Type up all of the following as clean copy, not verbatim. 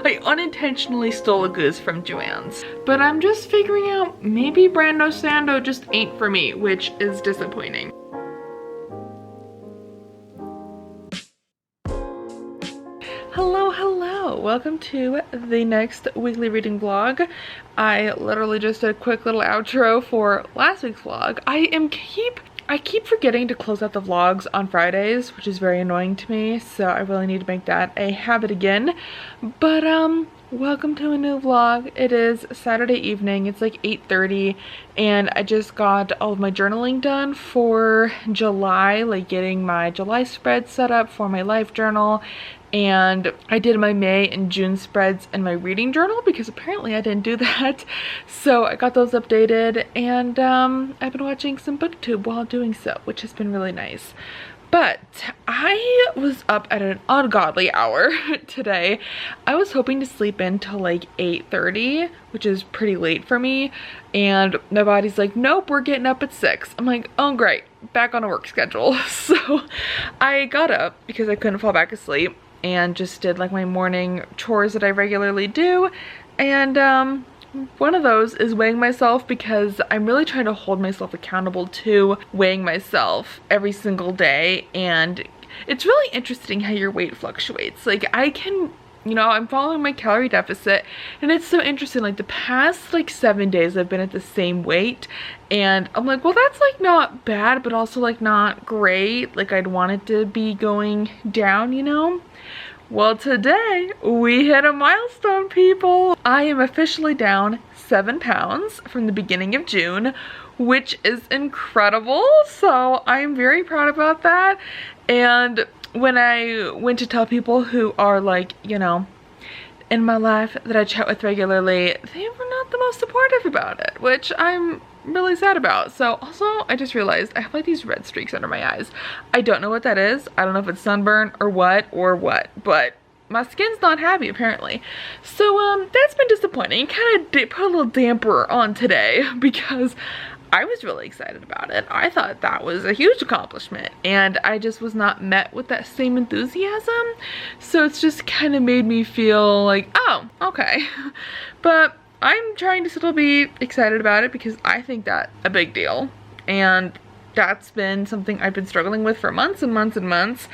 I unintentionally stole a goose from Joanne's. But I'm just figuring out maybe Brando Sando just ain't for me, which is disappointing. Hello, welcome to the next weekly reading vlog. I literally just did a quick little outro for last week's vlog. I keep forgetting to close out the vlogs on Fridays, which is very annoying to me, so I really need to make that a habit again. But welcome to a new vlog. It is Saturday evening, it's like 8:30, and I just got all of my journaling done for July, like getting my July spread set up for my life journal. And I did my May and June spreads in my reading journal because apparently I didn't do that. So I got those updated, and I've been watching some booktube while doing so, which has been really nice. But I was up at an ungodly hour today. I was hoping to sleep in till like 8:30, which is pretty late for me. And my body's like, nope, we're getting up at 6. I'm like, oh great, back on a work schedule. So I got up because I couldn't fall back asleep and just did like my morning chores that I regularly do. And one of those is weighing myself, because I'm really trying to hold myself accountable to weighing myself every single day. And it's really interesting how your weight fluctuates. Like I can, you know, I'm following my calorie deficit, and it's so interesting. Like the past like 7 days I've been at the same weight, and I'm like, well, that's like not bad, but also like not great. Like I'd want it to be going down, you know? Well, today we hit a milestone, people. I am officially down 7 pounds from the beginning of June, which is incredible. So I'm very proud about that. And when I went to tell people who are like, you know, in my life that I chat with regularly, they were not the most supportive about it, which I'm really sad about. So also, I just realized I have like these red streaks under my eyes. I don't know what that is. I don't know if it's sunburn or what, but my skin's not happy apparently. So that's been disappointing. Kind of put a little damper on today because I was really excited about it. I thought that was a huge accomplishment, and I just was not met with that same enthusiasm. So it's just kind of made me feel like, oh, okay. But I'm trying to still be excited about it because I think that's a big deal. And that's been something I've been struggling with for months and months and months.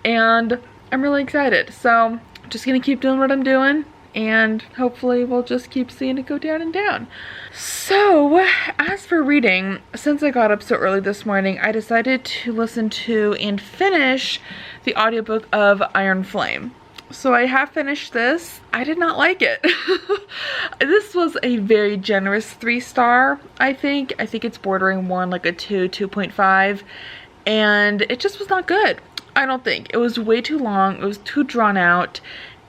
And I'm really excited. So I'm just gonna keep doing what I'm doing, and hopefully we'll just keep seeing it go down and down. So as for reading, since I got up so early this morning, I decided to listen to and finish the audiobook of Iron Flame. So I have finished this. I did not like it. This was a very generous 3-star, I think. I think it's bordering more on like a 2.5, and it just was not good. I don't think. It was way too long. It was too drawn out,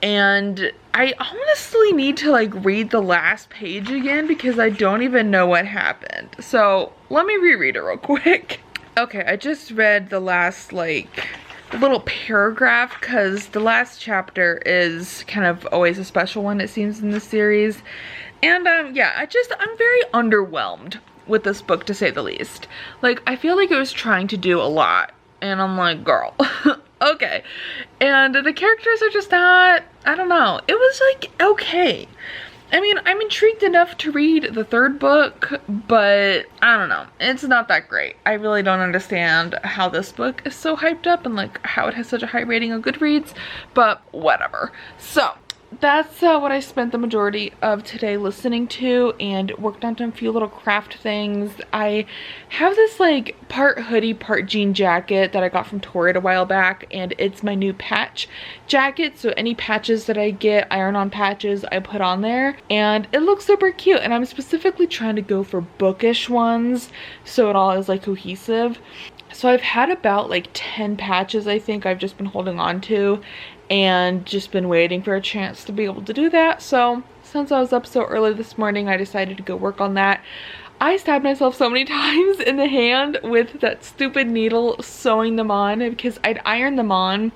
and I honestly need to like read the last page again because I don't even know what happened. So let me reread it real quick. Okay, I just read the last like little paragraph because the last chapter is kind of always a special one, it seems, in the series. And yeah, I'm very underwhelmed with this book, to say the least. Like I feel like it was trying to do a lot, and I'm like, girl, okay. And the characters are just not, I don't know. It was like, okay. I mean, I'm intrigued enough to read the 3rd book, but I don't know. It's not that great. I really don't understand how this book is so hyped up and like how it has such a high rating on Goodreads, but whatever. So that's what I spent the majority of today listening to, and worked on a few little craft things. I have this like part hoodie, part jean jacket that I got from Torrid a while back, and it's my new patch jacket. So any patches that I get, iron-on patches, I put on there, and it looks super cute. And I'm specifically trying to go for bookish ones so it all is like cohesive. So I've had about like 10 patches, I think, I've just been holding on to, and just been waiting for a chance to be able to do that. So since I was up so early this morning, I decided to go work on that. I stabbed myself so many times in the hand with that stupid needle sewing them on, because I'd iron them on,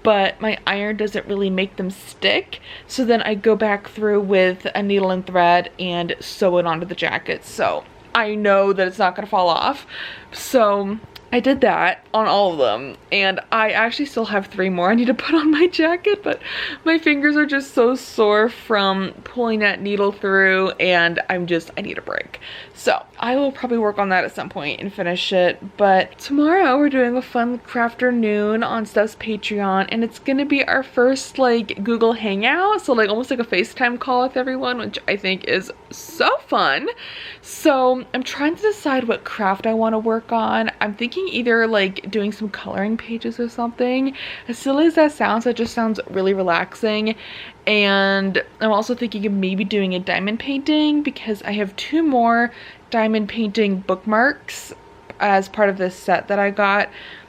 but my iron doesn't really make them stick. So then I go back through with a needle and thread and sew it onto the jacket, so I know that it's not gonna fall off. So I did that on all of them, and I actually still have 3 more I need to put on my jacket, but my fingers are just so sore from pulling that needle through, and I need a break. So I will probably work on that at some point and finish it. But tomorrow we're doing a fun crafternoon on Steph's Patreon, and it's gonna be our first like Google Hangout, so like almost like a FaceTime call with everyone, which I think is so fun. So I'm trying to decide what craft I want to work on. I'm thinking either like doing some coloring pages or something. As silly as that sounds, it just sounds really relaxing. And I'm also thinking of maybe doing a diamond painting, because I have 2 more diamond painting bookmarks as part of this set that I got.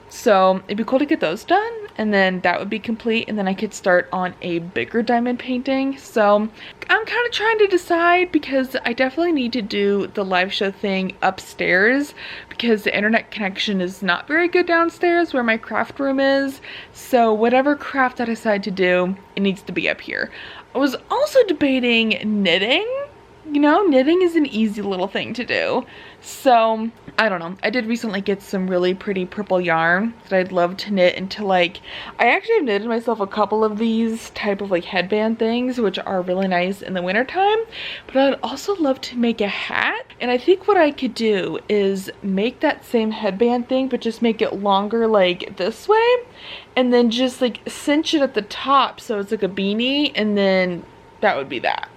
So it'd be cool to get those done, and then that would be complete, and then I could start on a bigger diamond painting. So I'm kind of trying to decide, because I definitely need to do the live show thing upstairs, because the internet connection is not very good downstairs where my craft room is. So whatever craft I decide to do, it needs to be up here. I was also debating knitting. You know, knitting is an easy little thing to do. So I don't know. I did recently get some really pretty purple yarn that I'd love to knit into, like, I actually have knitted myself a couple of these type of like headband things, which are really nice in the wintertime. But I'd also love to make a hat. And I think what I could do is make that same headband thing, but just make it longer like this way. And then just like cinch it at the top so it's like a beanie, and then that would be that.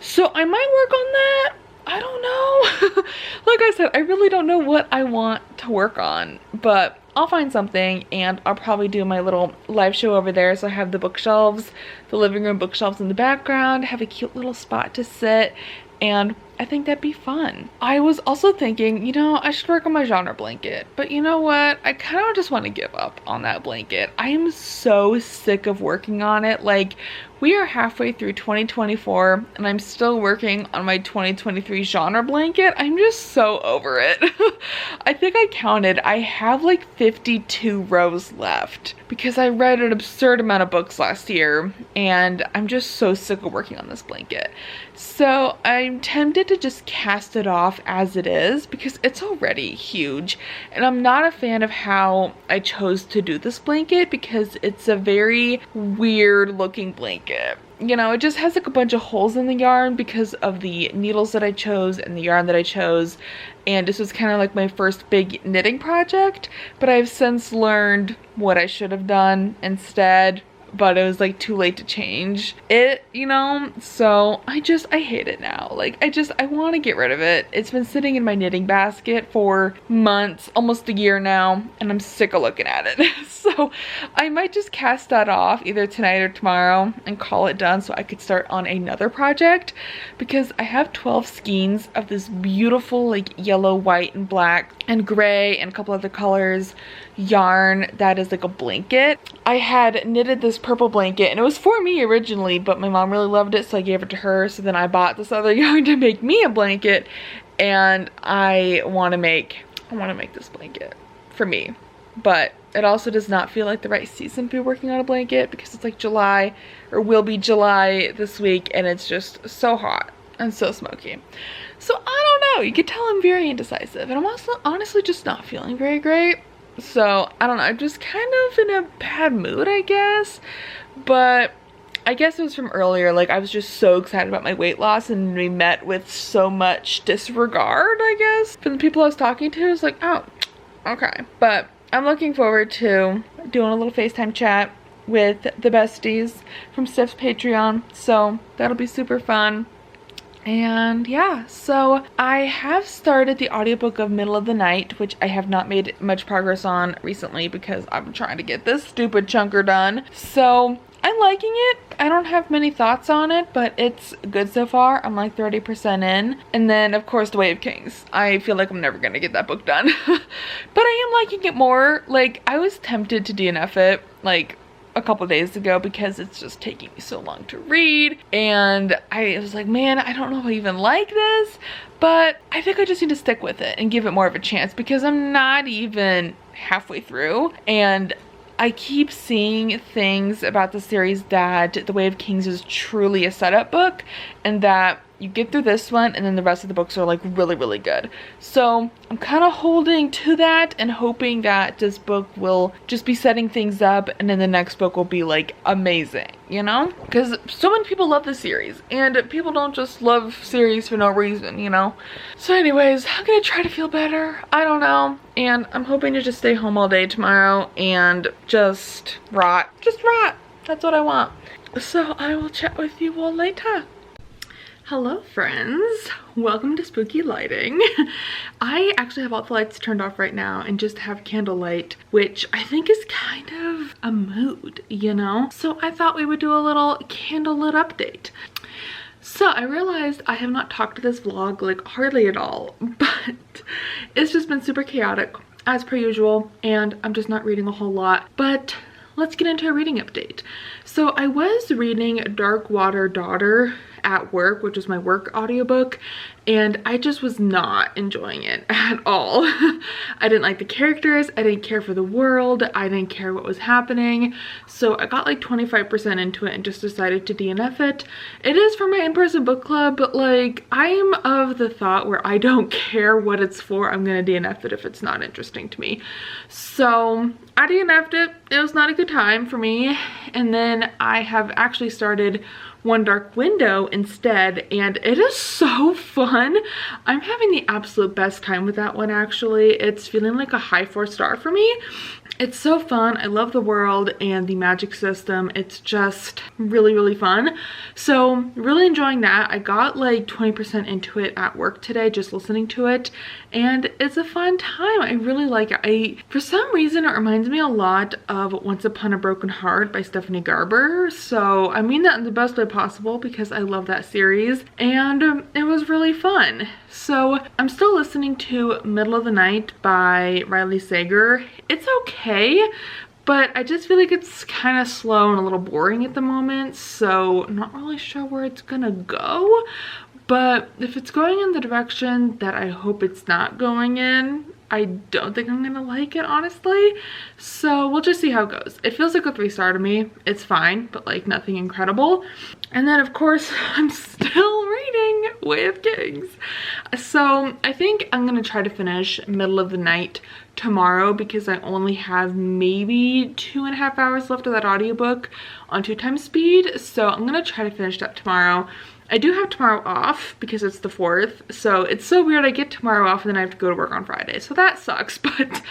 So I might work on that. I don't know. Like I said, I really don't know what I want to work on, but I'll find something, and I'll probably do my little live show over there. So I have the bookshelves, the living room bookshelves in the background, have a cute little spot to sit, and I think that'd be fun. I was also thinking, you know, I should work on my genre blanket, but you know what? I kind of just want to give up on that blanket. I am so sick of working on it. Like, we are halfway through 2024 and I'm still working on my 2023 genre blanket. I'm just so over it. I think I counted, I have like 52 rows left because I read an absurd amount of books last year, and I'm just so sick of working on this blanket. So I'm tempted to just cast it off as it is, because it's already huge, and I'm not a fan of how I chose to do this blanket, because it's a very weird looking blanket. You know, it just has like a bunch of holes in the yarn because of the needles that I chose and the yarn that I chose, and this was kind of like my first big knitting project, but I've since learned what I should have done instead. But it was like too late to change it, you know? So I hate it now. Like, I want to get rid of it. It's been sitting in my knitting basket for months, almost a year now, and I'm sick of looking at it. So I might just cast that off either tonight or tomorrow and call it done so I could start on another project, because I have 12 skeins of this beautiful like yellow, white, and black and gray and a couple other colors yarn that is like a blanket. I had knitted this purple blanket, and it was for me originally, but my mom really loved it, so I gave it to her. So then I bought this other yarn to make me a blanket, and I want to make this blanket for me. But it also does not feel like the right season to be working on a blanket, because it's like July, or will be July this week, and it's just so hot and so smoky. So I don't know, you can tell I'm very indecisive, and I'm also honestly just not feeling very great. So I don't know, I'm just kind of in a bad mood, I guess. But I guess it was from earlier, like I was just so excited about my weight loss, and we met with so much disregard, I guess, from the people I was talking to. It was like, oh, okay. But I'm looking forward to doing a little FaceTime chat with the besties from Steph's Patreon, so that'll be super fun. And yeah, so I have started the audiobook of Middle of the Night, which I have not made much progress on recently because I'm trying to get this stupid chunker done. So I'm liking it. I don't have many thoughts on it, but it's good so far. I'm like 30% in. And then of course The Way of Kings. I feel like I'm never gonna get that book done. But I am liking it more. Like, I was tempted to DNF it like a couple days ago because it's just taking me so long to read, and I was like, man, I don't know if I even like this, but I think I just need to stick with it and give it more of a chance, because I'm not even halfway through, and I keep seeing things about the series that The Way of Kings is truly a setup book, and that you get through this one and then the rest of the books are like really, really good. So I'm kind of holding to that and hoping that this book will just be setting things up and then the next book will be like amazing, you know? Because so many people love this series and people don't just love series for no reason, you know? So anyways, I'm gonna try to feel better. I don't know. And I'm hoping to just stay home all day tomorrow and just rot. Just rot. That's what I want. So I will chat with you all later. Hello friends, welcome to Spooky Lighting. I actually have all the lights turned off right now and just have candlelight, which I think is kind of a mood, you know? So I thought we would do a little candlelit update. So I realized I have not talked to this vlog like hardly at all, but it's just been super chaotic as per usual and I'm just not reading a whole lot, but let's get into a reading update. So I was reading Dark Water Daughter at work, which is my work audiobook, and I just was not enjoying it at all. I didn't like the characters, I didn't care for the world, I didn't care what was happening. So I got like 25% into it and just decided to DNF it. It is for my in-person book club, but like I'm of the thought where I don't care what it's for, I'm gonna DNF it if it's not interesting to me. So I DNF'd it. It was not a good time for me. And then I have actually started One Dark Window instead, and it is so fun. I'm having the absolute best time with that one actually. It's feeling like a high 4-star for me. It's so fun. I love the world and the magic system. It's just really, really fun. So really enjoying that. I got like 20% into it at work today just listening to it, and it's a fun time. I really like it. For some reason it reminds me a lot of Once Upon a Broken Heart by Stephanie Garber. So I mean that in the best way possible because I love that series, and it was really fun. So I'm still listening to Middle of the Night by Riley Sager. It's okay, but I just feel like it's kind of slow and a little boring at the moment, so I'm not really sure where it's gonna go. But if it's going in the direction that I hope it's not going in, I don't think I'm gonna like it, honestly. So we'll just see how it goes. It feels like a 3-star to me. It's fine, but like nothing incredible. And then of course, I'm still reading Way of Kings. So I think I'm gonna try to finish Middle of the Night tomorrow because I only have maybe 2.5 hours left of that audiobook on 2x speed. So I'm gonna try to finish that tomorrow. I do have tomorrow off because it's the 4th, so it's so weird. I get tomorrow off and then I have to go to work on Friday, so that sucks. But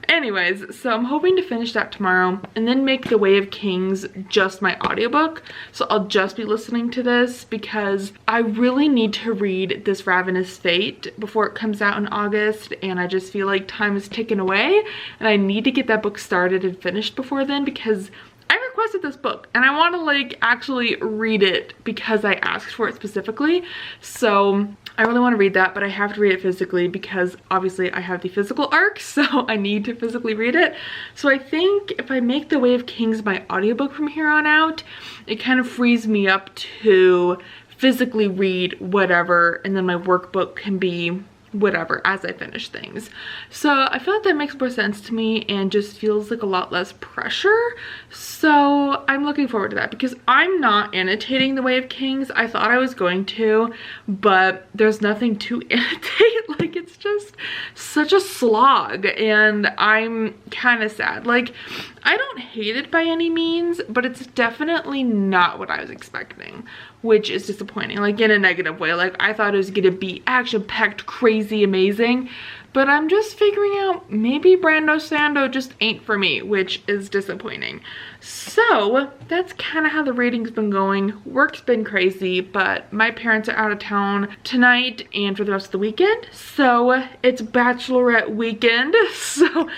anyways, so I'm hoping to finish that tomorrow and then make The Way of Kings just my audiobook. So I'll just be listening to this because I really need to read this Ravenous Fate before it comes out in August, and I just feel like time is ticking away and I need to get that book started and finished before then because I requested this book and I want to like actually read it because I asked for it specifically. So I really want to read that, but I have to read it physically because obviously I have the physical arc, so I need to physically read it. So I think if I make The Way of Kings my audiobook from here on out, it kind of frees me up to physically read whatever, and then my workbook can be whatever as I finish things. So I feel like that makes more sense to me and just feels like a lot less pressure. So I'm looking forward to that because I'm not annotating The Way of Kings. I thought I was going to, but there's nothing to annotate. Like it's just such a slog and I'm kind of sad. Like I don't hate it by any means, but it's definitely not what I was expecting, which is disappointing, like in a negative way. Like I thought it was gonna be action-packed, crazy, amazing, but I'm just figuring out maybe Brando Sando just ain't for me, which is disappointing. So that's kind of how the reading's been going. Work's been crazy, but my parents are out of town tonight and for the rest of the weekend, so it's bachelorette weekend. So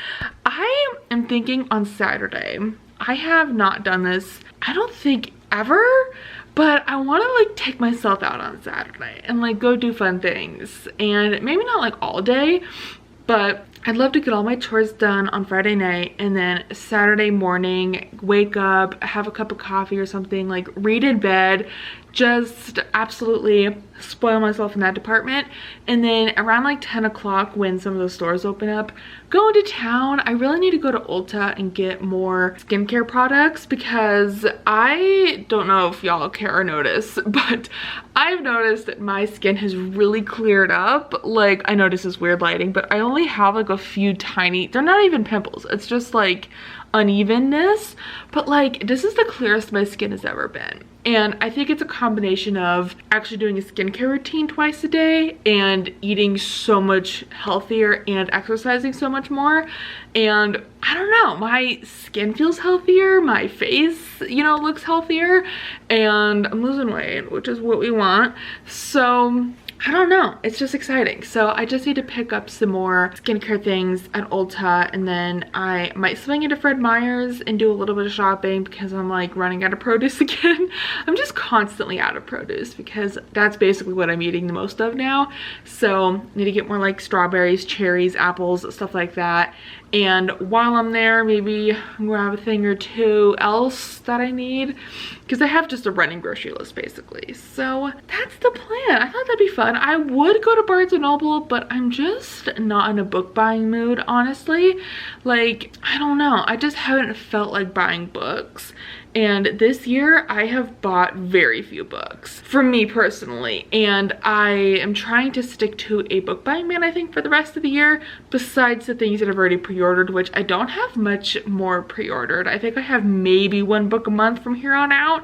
I am thinking on Saturday. I have not done this, I don't think ever, but I want to like take myself out on Saturday and like go do fun things, and maybe not like all day, but I'd love to get all my chores done on Friday night and then Saturday morning, wake up, have a cup of coffee or something, like read in bed, just absolutely spoil myself in that department. And then around like 10 o'clock when some of the stores open up, go into town. I really need to go to Ulta and get more skincare products because I don't know if y'all care or notice, but I've noticed that my skin has really cleared up. Like, I know this is weird lighting, but I only have like a few tiny, they're not even pimples, it's just like unevenness, but like this is the clearest my skin has ever been. And I think it's a combination of actually doing a skincare routine twice a day and eating so much healthier and exercising so much more. And I don't know, my skin feels healthier, my face, you know, looks healthier, and I'm losing weight, which is what we want. So I don't know, it's just exciting. So I just need to pick up some more skincare things at Ulta, and then I might swing into Fred Meyer's and do a little bit of shopping because I'm like running out of produce again. I'm just constantly out of produce because that's basically what I'm eating the most of now. So I need to get more like strawberries, cherries, apples, stuff like that. And while I'm there, maybe grab a thing or two else that I need because I have just a running grocery list basically. So that's the plan. I thought that'd be fun. I would go to Barnes & Noble, but I'm just not in a book buying mood, honestly. Like, I don't know. I just haven't felt like buying books. And this year I have bought very few books for me personally, and I am trying to stick to a book buying ban I think for the rest of the year, besides the things that I've already pre-ordered, which I don't have much more pre-ordered. I think I have maybe one book a month from here on out,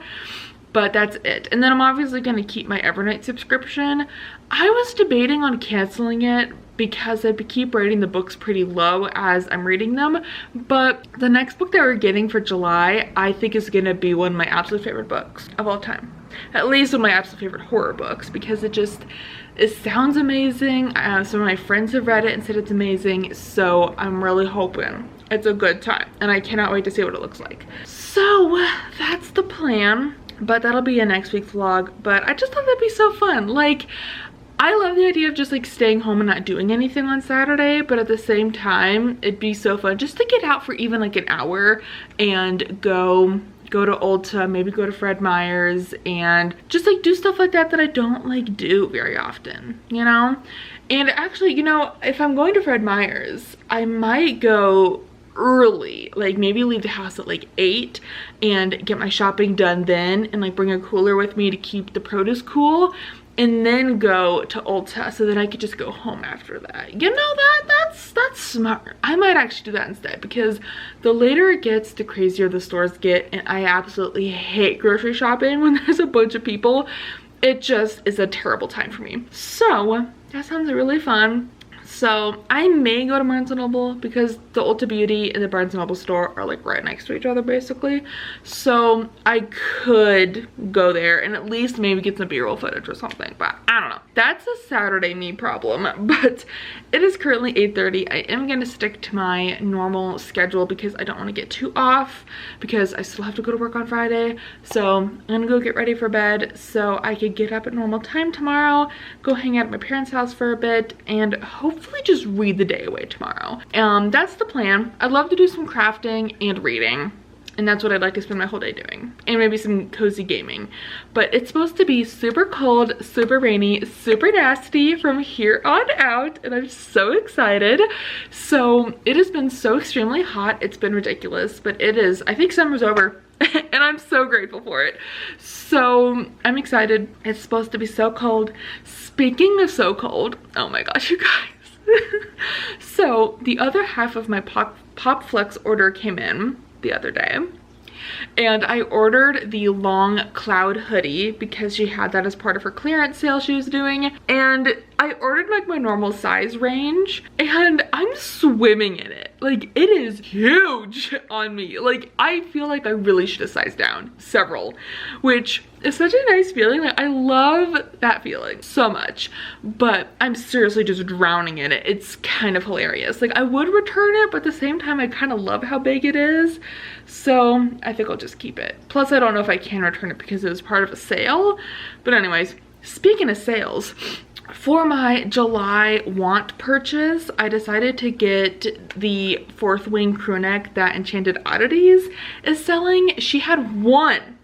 but that's it. And then I'm obviously going to keep my Evernight subscription. I was debating on canceling it because I keep rating the books pretty low as I'm reading them, but the next book that we're getting for July I think is going to be one of my absolute favorite books of all time. At least one of my absolute favorite horror books, because it sounds amazing. Some of my friends have read it and said it's amazing, so I'm really hoping it's a good time, and I cannot wait to see what it looks like. So that's the plan, but that'll be a next week's vlog. But I just thought that'd be so fun. Like, I love the idea of just like staying home and not doing anything on Saturday, but at the same time, it'd be so fun just to get out for even like an hour and go to Ulta, maybe go to Fred Meyer's, and just like do stuff like that I don't like do very often, you know? And actually, you know, if I'm going to Fred Meyer's, I might go early, like maybe leave the house at like 8 and get my shopping done then, and like bring a cooler with me to keep the produce cool, and then go to Ulta so that I could just go home after that. You know, that's smart. I might actually do that instead, because the later it gets, the crazier the stores get, and I absolutely hate grocery shopping when there's a bunch of people. It just is a terrible time for me. So that sounds really fun. So I may go to Barnes & Noble because the Ulta Beauty and the Barnes & Noble store are like right next to each other basically. So I could go there and at least maybe get some B-roll footage or something, but I don't know. That's a Saturday me problem, but it is currently 8:30. I am going to stick to my normal schedule because I don't want to get too off because I still have to go to work on Friday. So I'm going to go get ready for bed so I could get up at normal time tomorrow, go hang out at my parents' house for a bit, and hopefully just read the day away tomorrow. That's the plan. I'd love to do some crafting and reading, and that's what I'd like to spend my whole day doing, and maybe some cozy gaming. But it's supposed to be super cold, super rainy, super nasty from here on out, and I'm so excited. So it has been so extremely hot, it's been ridiculous, but it is, I think summer's over. And I'm so grateful for it. So I'm excited. It's supposed to be so cold. Speaking of so cold, oh my gosh, you guys. So the other half of my Pop Flex order came in the other day, and I ordered the long cloud hoodie because she had that as part of her clearance sale she was doing, and I ordered like my normal size range, and I'm swimming in it. Like, it is huge on me. Like, I feel like I really should have sized down several, which is such a nice feeling. Like, I love that feeling so much, but I'm seriously just drowning in it. It's kind of hilarious. Like, I would return it, but at the same time I kind of love how big it is, so I think I'll just keep it. Plus I don't know if I can return it because it was part of a sale. But anyways, speaking of sales, for my July want purchase, I decided to get the fourth wing crew neck that Enchanted Oddities is selling. She had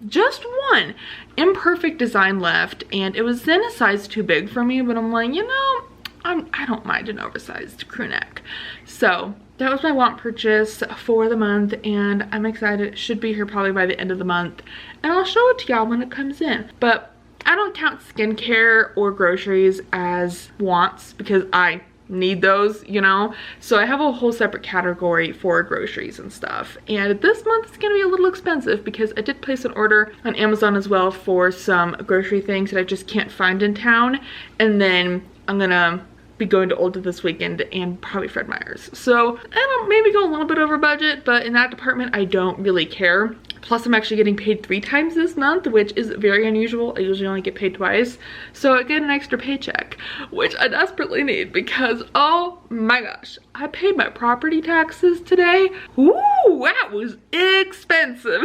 just one imperfect design left, and it was in a size too big for me, but I'm like, you know, I don't mind an oversized crew neck. So that was my want purchase for the month, and I'm excited. It should be here probably by the end of the month, and I'll show it to y'all when it comes in. But I don't count skincare or groceries as wants because I need those, you know? So I have a whole separate category for groceries and stuff. And this month it's gonna be a little expensive because I did place an order on Amazon as well for some grocery things that I just can't find in town. And then I'm gonna be going to Ulta this weekend and probably Fred Meyer's. So I don't, maybe go a little bit over budget, but in that department I don't really care. Plus I'm actually getting paid 3 times this month, which is very unusual. I usually only get paid twice. So I get an extra paycheck, which I desperately need because, oh my gosh, I paid my property taxes today. Ooh, that was expensive.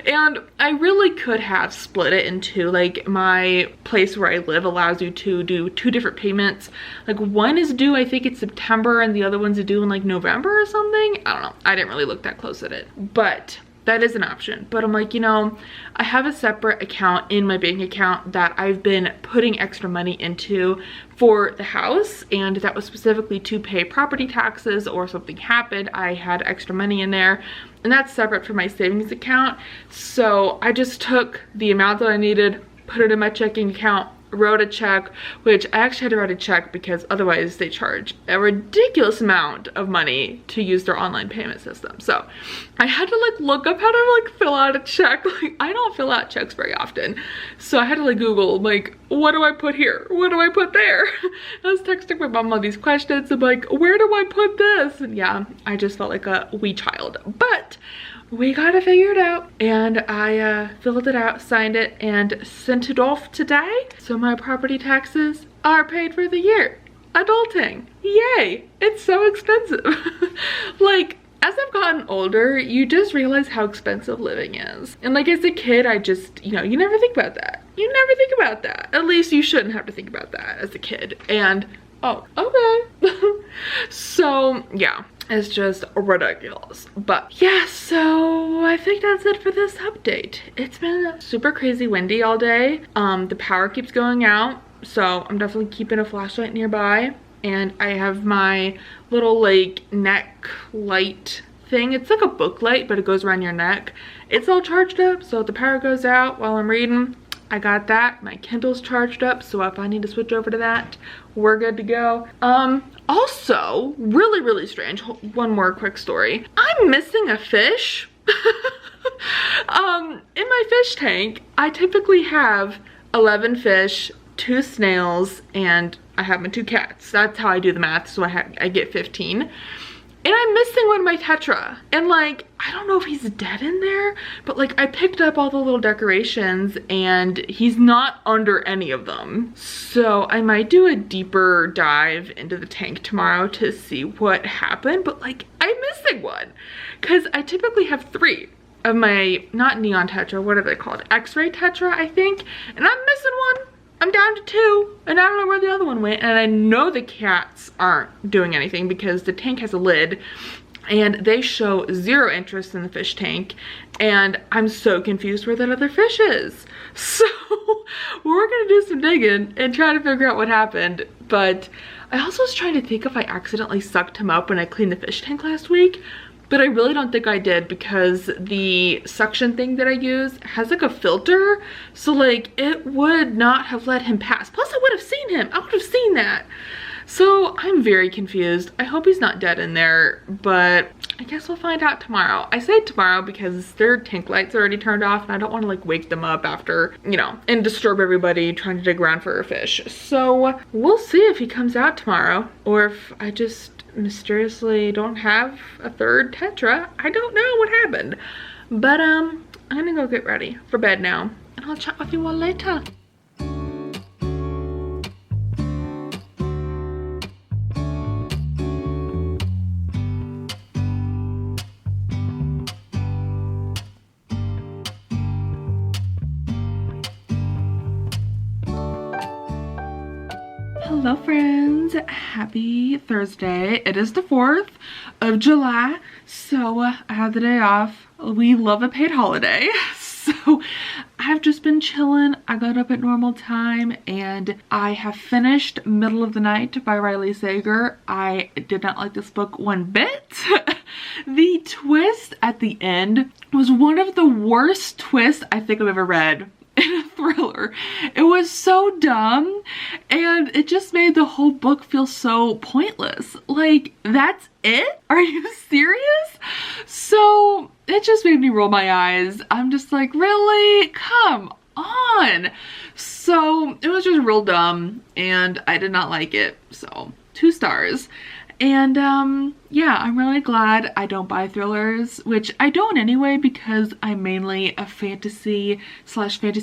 And I really could have split it into, like, my place where I live allows you to do 2 different payments. Like, one is due, I think it's September, and the other one's due in like November or something. I don't know. I didn't really look that close at it, but that is an option. But I'm like, you know, I have a separate account in my bank account that I've been putting extra money into for the house, and that was specifically to pay property taxes or something happened. I had extra money in there, and that's separate from my savings account. So I just took the amount that I needed, put it in my checking account, wrote a check, which I actually had to write a check because otherwise they charge a ridiculous amount of money to use their online payment system. So I had to like look up how to like fill out a check. Like, I don't fill out checks very often, so I had to like Google, like, what do I put here? What do I put there? I was texting my mom all these questions. I'm like, where do I put this? And yeah, I just felt like a wee child, but we gotta figure it out. And I filled it out, signed it, and sent it off today. So my property taxes are paid for the year. Adulting, yay! It's so expensive. Like, as I've gotten older, you just realize how expensive living is. And like, as a kid, I just, you know, you never think about that. You never think about that. At least you shouldn't have to think about that as a kid. And, oh, okay. So, yeah. It's just ridiculous. But yeah, so I think that's it for this update. It's been super crazy windy all day. The power keeps going out, so I'm definitely keeping a flashlight nearby. And I have my little like neck light thing. It's like a book light, but it goes around your neck. It's all charged up, so if the power goes out while I'm reading, I got that. My Kindle's charged up, so if I need to switch over to that, we're good to go. Also, really strange, one more quick story. I'm missing a fish. In my fish tank, I typically have 11 fish, 2 snails, and I have my 2 cats. That's how I do the math, so I get 15. And I'm missing one of my tetra. And like, I don't know if he's dead in there, but like I picked up all the little decorations and he's not under any of them. So I might do a deeper dive into the tank tomorrow to see what happened, but like I'm missing one. Cause I typically have 3 of my, not neon tetra, what are they called? X-ray tetra, I think. And I'm missing one. I'm down to 2, and I don't know where the other one went, and I know the cats aren't doing anything because the tank has a lid and they show 0 interest in the fish tank, and I'm so confused where that other fish is. So we're gonna do some digging and try to figure out what happened. But I also was trying to think if I accidentally sucked him up when I cleaned the fish tank last week, but I really don't think I did because the suction thing that I use has like a filter. So like it would not have let him pass. Plus I would have seen him. I would have seen that. So I'm very confused. I hope he's not dead in there, but I guess we'll find out tomorrow. I say tomorrow because their tank lights are already turned off and I don't want to like wake them up after, you know, and disturb everybody trying to dig around for a fish. So we'll see if he comes out tomorrow or if I just mysteriously don't have a 3rd tetra. I don't know what happened, but I'm gonna go get ready for bed now and I'll chat with you all later. Hello friends, happy Thursday. It is the 4th of July, so I have the day off. We love a paid holiday. So I've just been chilling. I got up at normal time and I have finished Middle of the Night by Riley Sager. I did not like this book one bit. The twist at the end was one of the worst twists I think I've ever read in a thriller. It was so dumb and it just made the whole book feel so pointless. Like, that's it? Are you serious? So it just made me roll my eyes. I'm just like, really? Come on. So it was just real dumb and I did not like it. So 2 stars. And yeah, I'm really glad I don't buy thrillers, which I don't anyway because I'm mainly a fantasy /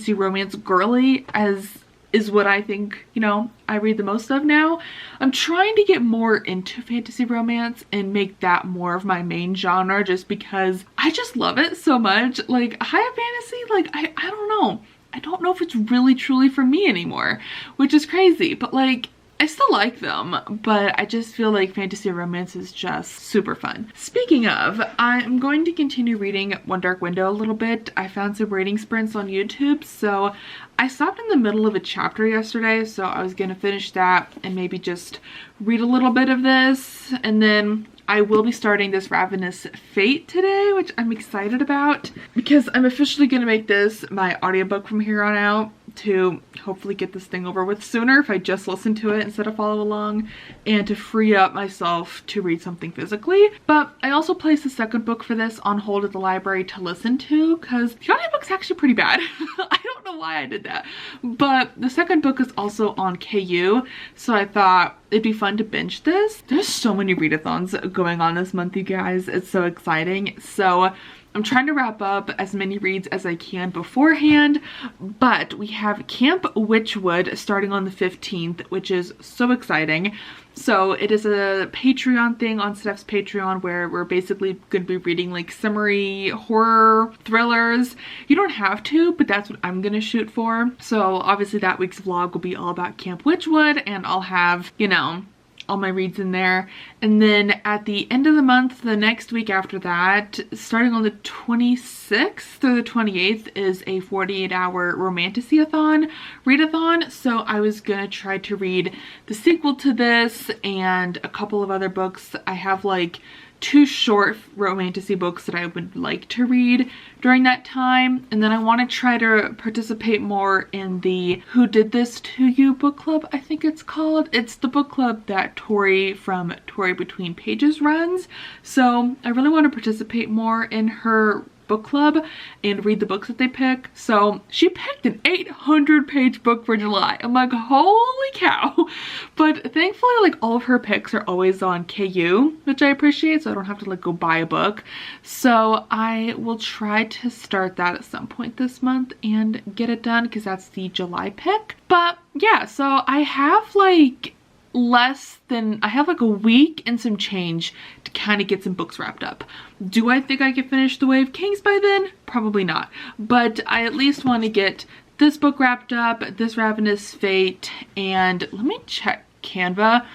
romance girly, as is what I think, you know, I read the most of now. I'm trying to get more into fantasy romance and make that more of my main genre just because I just love it so much. Like, high fantasy, like, I don't know. I don't know if it's really truly for me anymore, which is crazy, but like, I still like them, but I just feel like fantasy romance is just super fun. Speaking of, I'm going to continue reading One Dark Window a little bit. I found some reading sprints on YouTube, so I stopped in the middle of a chapter yesterday, so I was gonna finish that and maybe just read a little bit of this, and then I will be starting this Ravenous Fate today, which I'm excited about because I'm officially gonna make this my audiobook from here on out to hopefully get this thing over with sooner if I just listen to it instead of follow along, and to free up myself to read something physically. But I also placed the second book for this on hold at the library to listen to because the audiobook's actually pretty bad. I don't know why I did that, but the second book is also on KU, so I thought it'd be fun to binge this. There's so many readathons going on this month, you guys. It's so exciting. So I'm trying to wrap up as many reads as I can beforehand, but we have Camp Witchwood starting on the 15th, which is so exciting. So it is a Patreon thing on Steph's Patreon where we're basically going to be reading like summary horror thrillers. You don't have to, but that's what I'm going to shoot for. So obviously that week's vlog will be all about Camp Witchwood, and I'll have, you know, all my reads in there. And then at the end of the month, the next week after that, starting on the 26th through the 28th, is a 48-hour romantasy-a-thon readathon. So I was gonna try to read the sequel to this and a couple of other books. I have like 2 short romantasy books that I would like to read during that time, and then I want to try to participate more in the Who Did This To You book club, I think it's called. It's the book club that Tori from Tori Between Pages runs, so I really want to participate more in her book club and read the books that they pick. So she picked an 800-page book for July. I'm like, holy cow. But thankfully, like, all of her picks are always on KU, which I appreciate, so I don't have to like go buy a book. So I will try to start that at some point this month and get it done because that's the July pick. But yeah, so I have like I have like a week and some change to kind of get some books wrapped up. Do I think I can finish The Way of Kings by then? Probably not. But I at least want to get this book wrapped up, this Ravenous Fate, and let me check Canva.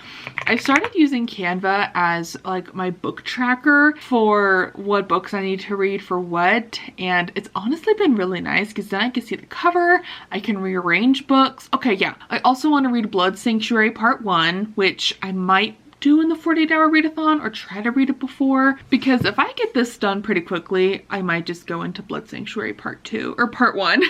I started using Canva as like my book tracker for what books I need to read for what, and it's honestly been really nice because then I can see the cover, I can rearrange books. Okay, yeah, I also want to read Blood Sanctuary Part 1, which I might do in the 48-hour readathon or try to read it before, because if I get this done pretty quickly, I might just go into Blood Sanctuary Part 2 or Part 1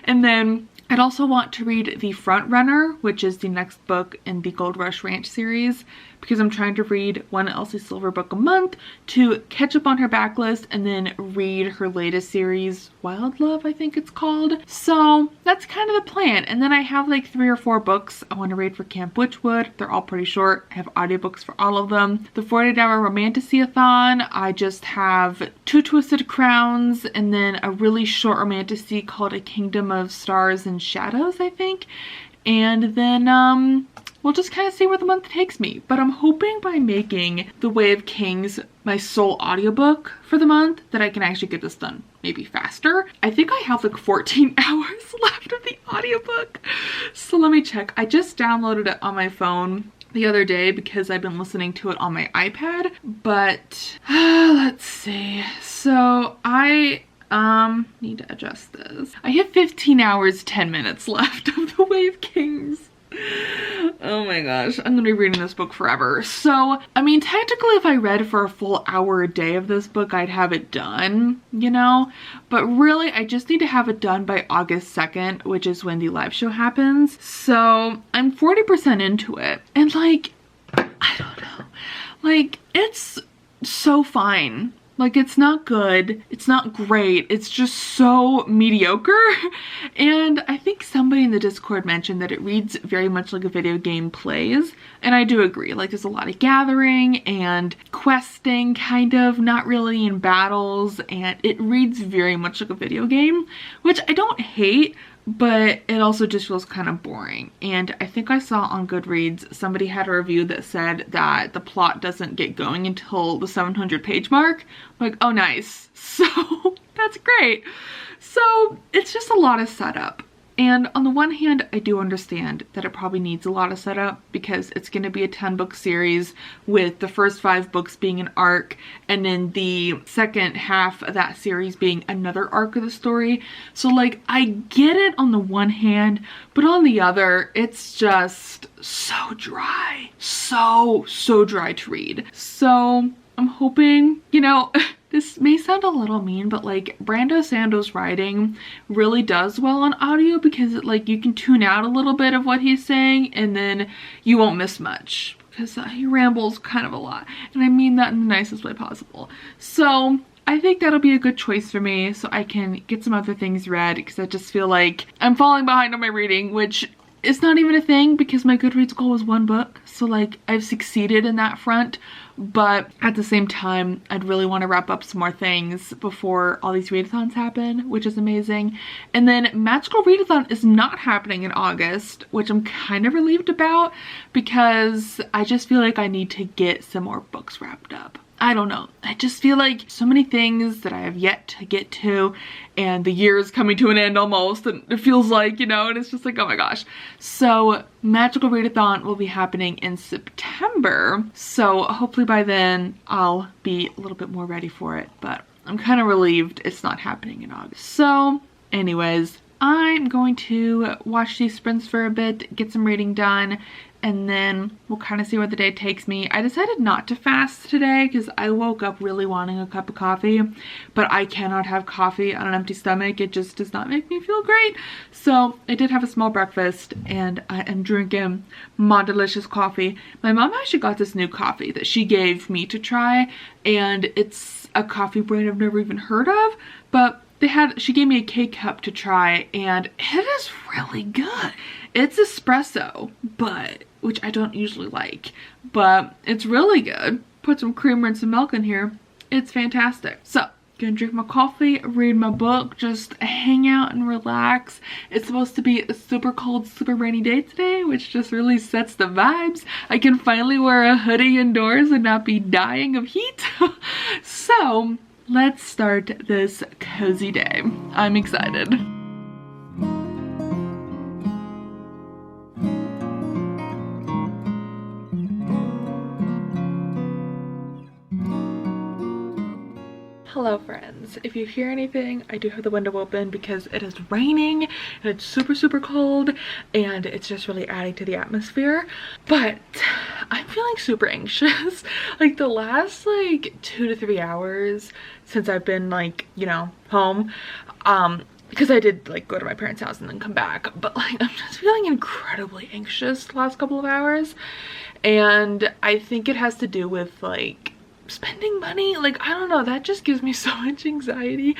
and then I'd also want to read The Front Runner, which is the next book in the Gold Rush Ranch series, because I'm trying to read one Elsie Silver book a month to catch up on her backlist and then read her latest series, Wild Love, I think it's called. So that's kind of the plan. And then I have like 3 or 4 books I want to read for Camp Witchwood. They're all pretty short. I have audiobooks for all of them. The 48-hour romantasy-a-thon, I just have 2 Twisted Crowns and then a really short romantasy called A Kingdom of Stars and Shadows, I think. And then we'll just kind of see where the month takes me. But I'm hoping by making The Way of Kings my sole audiobook for the month that I can actually get this done maybe faster. I think I have like 14 hours left of the audiobook. So let me check. I just downloaded it on my phone the other day because I've been listening to it on my iPad, but let's see. So I need to adjust this. I have 15 hours, 10 minutes left of The Way of Kings. Oh my gosh, I'm gonna be reading this book forever. So, I mean, technically if I read for a full hour a day of this book, I'd have it done, you know? But really, I just need to have it done by August 2nd, which is when the live show happens. So, I'm 40% into it. And like, I don't know. Like, it's so fine. Like, it's not good, it's not great, it's just so mediocre. And I think somebody in the Discord mentioned that it reads very much like a video game plays, and I do agree. Like, there's a lot of gathering and questing, kind of, not really in battles, and it reads very much like a video game, which I don't hate, but it also just feels kind of boring. And I think I saw on Goodreads somebody had a review that said that the plot doesn't get going until the 700 page mark. I'm like, oh nice, so that's great. So it's just a lot of setup. And on the one hand, I do understand that it probably needs a lot of setup because it's going to be a 10-book series with the first 5 books being an arc and then the second half of that series being another arc of the story. So like, I get it on the one hand, but on the other, it's just so dry. So dry to read. So I'm hoping, you know, this may sound a little mean, but like Brando Sando's writing really does well on audio because it, like, you can tune out a little bit of what he's saying and then you won't miss much because he rambles kind of a lot. And I mean that in the nicest way possible. So I think that'll be a good choice for me so I can get some other things read because I just feel like I'm falling behind on my reading, which it's not even a thing because my Goodreads goal was 1 book. So like, I've succeeded in that front, but at the same time, I'd really want to wrap up some more things before all these readathons happen, which is amazing. And then Magical Readathon is not happening in August, which I'm kind of relieved about because I just feel like I need to get some more books wrapped up. I don't know. I just feel like so many things that I have yet to get to and the year is coming to an end almost and it feels like, you know, and it's just like, oh my gosh. So Magical Readathon will be happening in September. So hopefully by then I'll be a little bit more ready for it, but I'm kind of relieved it's not happening in August. So anyways, I'm going to watch these sprints for a bit, get some reading done, and then we'll kind of see where the day takes me. I decided not to fast today because I woke up really wanting a cup of coffee, but I cannot have coffee on an empty stomach. It just does not make me feel great. So I did have a small breakfast and I am drinking my delicious coffee. My mom actually got this new coffee that she gave me to try, and it's a coffee brand I've never even heard of, but she gave me a K-cup to try and it is really good. It's espresso, which I don't usually like, but it's really good. Put some creamer and some milk in here. It's fantastic. So, gonna drink my coffee, read my book, just hang out and relax. It's supposed to be a super cold, super rainy day today, which just really sets the vibes. I can finally wear a hoodie indoors and not be dying of heat. So, let's start this cozy day. I'm excited. Hello friends, if you hear anything, I do have the window open because it is raining and it's super cold and it's just really adding to the atmosphere, but I'm feeling super anxious. Like the last like 2 to 3 hours since I've been like, you know, home, because I did like go to my parents' house and then come back, but like I'm just feeling incredibly anxious the last couple of hours, and I think it has to do with like spending money. Like, I don't know, that just gives me so much anxiety.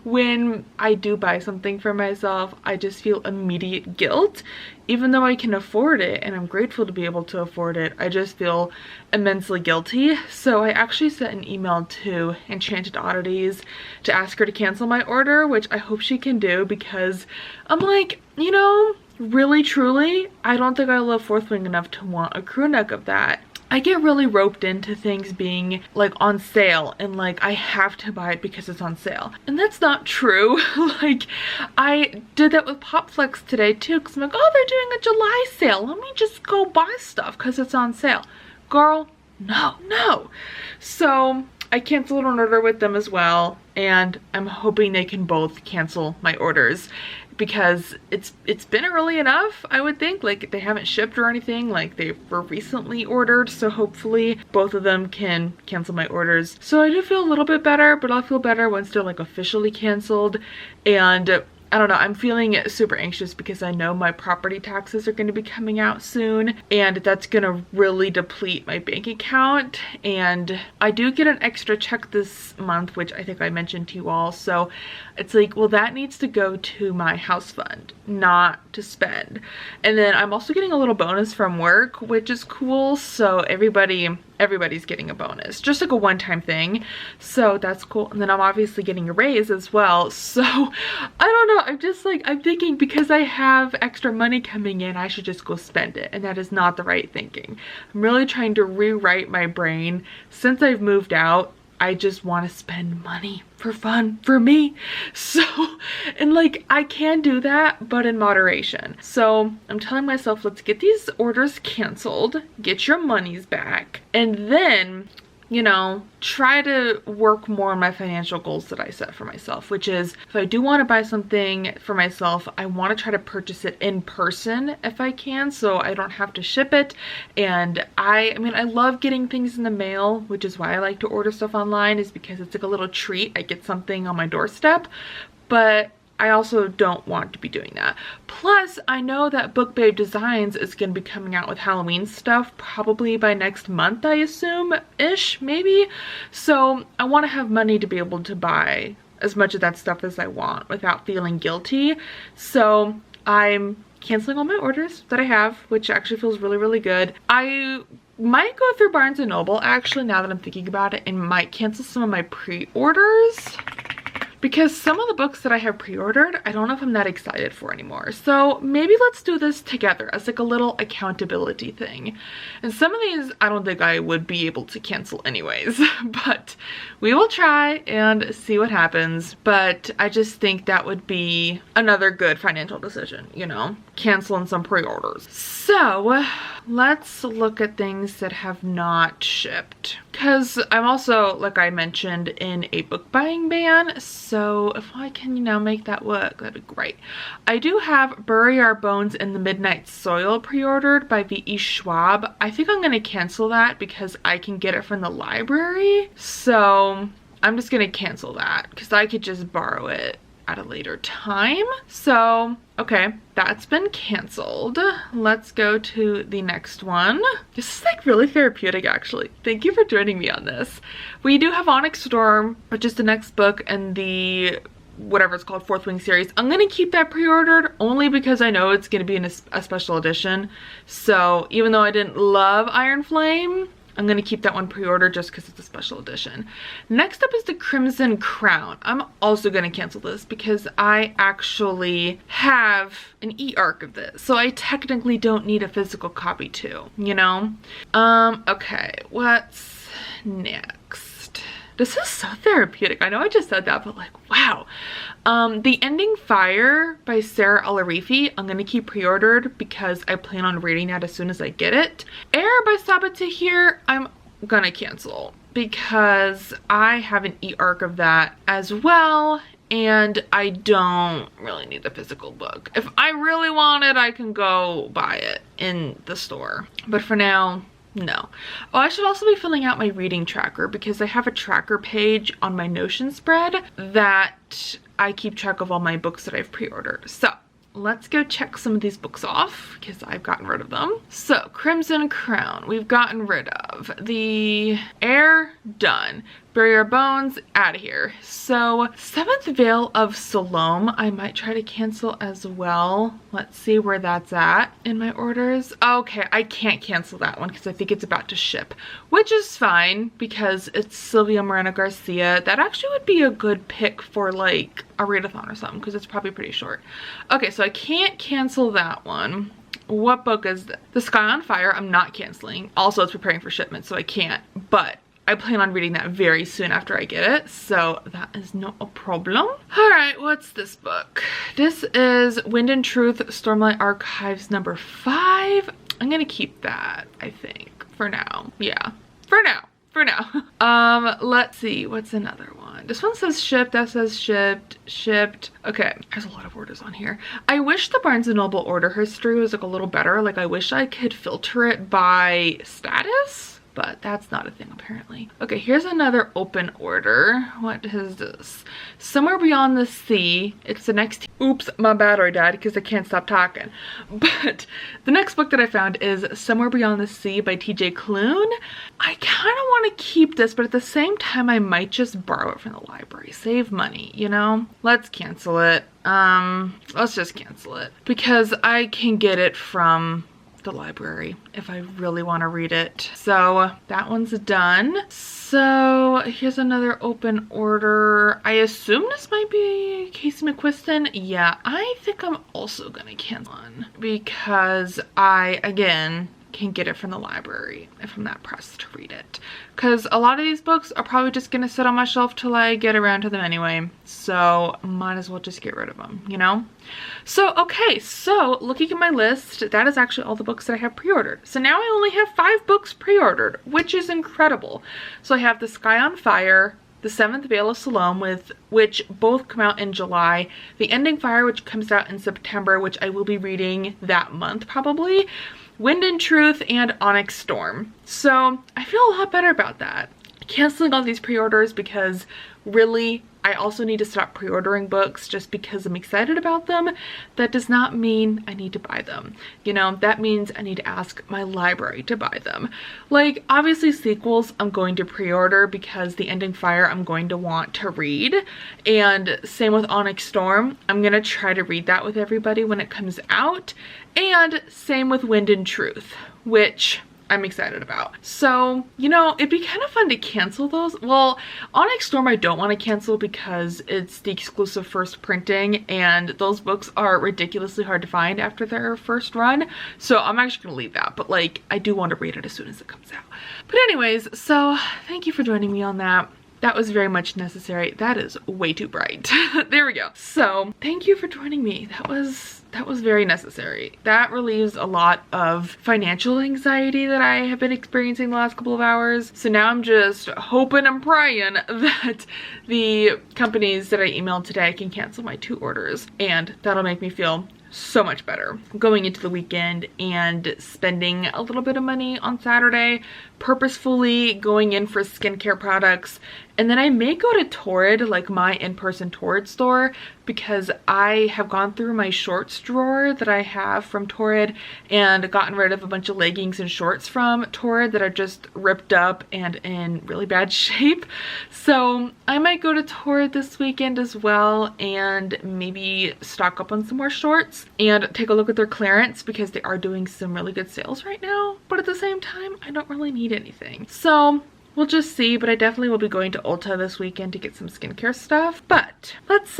When I do buy something for myself, I just feel immediate guilt, even though I can afford it and I'm grateful to be able to afford it. I just feel immensely guilty. So I actually sent an email to Enchanted Oddities to ask her to cancel my order, which I hope she can do, because I'm like, you know, really truly, I don't think I love Fourth Wing enough to want a crew neck of that. I get really roped into things being like on sale and like I have to buy it because it's on sale. And that's not true. Like I did that with Popflex today too, because I'm like, oh, they're doing a July sale. Let me just go buy stuff because it's on sale. Girl, no. So I canceled an order with them as well, and I'm hoping they can both cancel my orders because it's been early enough, I would think. Like they haven't shipped or anything, like they were recently ordered, so hopefully both of them can cancel my orders. So I do feel a little bit better, but I'll feel better once they're like officially canceled. And I don't know, I'm feeling super anxious because I know my property taxes are going to be coming out soon, and that's going to really deplete my bank account. And I do get an extra check this month, which I think I mentioned to you all. So it's like, well, that needs to go to my house fund, not to spend. And then I'm also getting a little bonus from work, which is cool. So everybody's getting a bonus, just like a one-time thing. So that's cool. And then I'm obviously getting a raise as well. So I don't know. I'm just like, I'm thinking because I have extra money coming in, I should just go spend it. And that is not the right thinking. I'm really trying to rewrite my brain. Since I've moved out, I just want to spend money for fun, for me. So, and like, I can do that, but in moderation. So I'm telling myself, let's get these orders canceled, get your monies back, and then, you know, try to work more on my financial goals that I set for myself, which is if I do want to buy something for myself, I want to try to purchase it in person if I can, so I don't have to ship it. And I mean, I love getting things in the mail, which is why I like to order stuff online, is because it's like a little treat. I get something on my doorstep, but I also don't want to be doing that. Plus, I know that Book Babe Designs is going to be coming out with Halloween stuff probably by next month, I assume-ish, maybe. So I want to have money to be able to buy as much of that stuff as I want without feeling guilty. So I'm canceling all my orders that I have, which actually feels really, really good. I might go through Barnes & Noble, actually, now that I'm thinking about it, and might cancel some of my pre-orders, because some of the books that I have pre-ordered, I don't know if I'm that excited for anymore. So maybe let's do this together as like a little accountability thing. And some of these, I don't think I would be able to cancel anyways, but we will try and see what happens. But I just think that would be another good financial decision, you know, canceling some pre-orders. So let's look at things that have not shipped, because I'm also, like I mentioned, in a book buying ban. So if I can, you know, make that work, that'd be great. I do have Bury Our Bones in the Midnight Soil pre-ordered by V.E. Schwab. I think I'm going to cancel that because I can get it from the library. So I'm just going to cancel that because I could just borrow it at a later time. So okay, that's been canceled. Let's go to the next one. This is like really therapeutic, actually. Thank you for joining me on this. We do have Onyx Storm, which is the next book in the whatever it's called, Fourth Wing series. I'm gonna keep that pre-ordered only because I know it's gonna be in a special edition. So even though I didn't love Iron Flame, I'm going to keep that one pre-ordered just because it's a special edition. Next up is the Crimson Crown. I'm also going to cancel this because I actually have an e-arc of this. So I technically don't need a physical copy too, you know? Okay, what's next? This is so therapeutic. I know I just said that, but like, wow. The Ending Fire by Sarah Al-Arifi, I'm going to keep pre-ordered because I plan on reading that as soon as I get it. Air by Sabaa Tahir, I'm going to cancel because I have an e-arc of that as well, and I don't really need the physical book. If I really want it, I can go buy it in the store. But for now, no. Oh, I should also be filling out my reading tracker because I have a tracker page on my Notion spread that I keep track of all my books that I've pre-ordered. So let's go check some of these books off because I've gotten rid of them. So Crimson Crown, we've gotten rid of. The Air, done. Bury Our Bones, out of here. So Seventh Veil of Salome, I might try to cancel as well. Let's see where that's at in my orders. Okay, I can't cancel that one because I think it's about to ship, which is fine because it's Sylvia Moreno Garcia. That actually would be a good pick for like a readathon or something because it's probably pretty short. Okay, so I can't cancel that one. what book is this? The Sky on Fire, I'm not canceling. Also, it's preparing for shipment, so I can't. But I plan on reading that very soon after I get it, so that is no problem. All right, what's this book? This is Wind and Truth, Stormlight Archives number 5. I'm gonna keep that, I think, for now. Yeah, for now. Let's see, what's another one? This one says shipped, that says shipped. Okay, there's a lot of orders on here. I wish the Barnes & Noble order history was like a little better. Like I wish I could filter it by status, but that's not a thing apparently. Okay, here's another open order. What is this? Somewhere Beyond the Sea. It's the next, oops, my battery died because I can't stop talking. But the next book that I found is Somewhere Beyond the Sea by TJ Klune. I kind of want to keep this, but at the same time, I might just borrow it from the library. Save money, you know? Let's cancel it. Let's just cancel it because I can get it from the library if I really want to read it. So that one's done. So here's another open order. I assume this might be Casey McQuiston. Yeah, I think I'm also gonna cancel one because I, again, can get it from the library if I'm not pressed to read it. Because a lot of these books are probably just gonna sit on my shelf till I get around to them anyway. So might as well just get rid of them, you know? So, okay, so looking at my list, that is actually all the books that I have pre-ordered. So now I only have 5 books pre-ordered, which is incredible. So I have The Sky on Fire, The Seventh Veil of Salome, which both come out in July, The Ending Fire, which comes out in September, which I will be reading that month probably, Wind and Truth, and Onyx Storm. So I feel a lot better about that. Canceling all these pre-orders because really I also need to stop pre-ordering books just because I'm excited about them. That does not mean I need to buy them. You know, that means I need to ask my library to buy them. Like, obviously sequels I'm going to pre-order because The Ending Fire I'm going to want to read. And same with Onyx Storm. I'm going to try to read that with everybody when it comes out. And same with Wind and Truth, which I'm excited about. So, you know, it'd be kind of fun to cancel those. Well, Onyx Storm I don't want to cancel because it's the exclusive first printing and those books are ridiculously hard to find after their first run. So I'm actually gonna leave that, but like, I do want to read it as soon as it comes out. But anyways, so thank you for joining me on that. That was very much necessary. That is way too bright. There we go. So thank you for joining me. That was very necessary. That relieves a lot of financial anxiety that I have been experiencing the last couple of hours. So now I'm just hoping and praying that the companies that I emailed today can cancel my 2 orders, and that'll make me feel so much better going into the weekend and spending a little bit of money on Saturday, purposefully going in for skincare products. And then I may go to Torrid, like my in-person Torrid store, because I have gone through my shorts drawer that I have from Torrid and gotten rid of a bunch of leggings and shorts from Torrid that are just ripped up and in really bad shape. So I might go to Torrid this weekend as well and maybe stock up on some more shorts and take a look at their clearance because they are doing some really good sales right now. But at the same time, I don't really need anything. So we'll just see, but I definitely will be going to Ulta this weekend to get some skincare stuff. But let's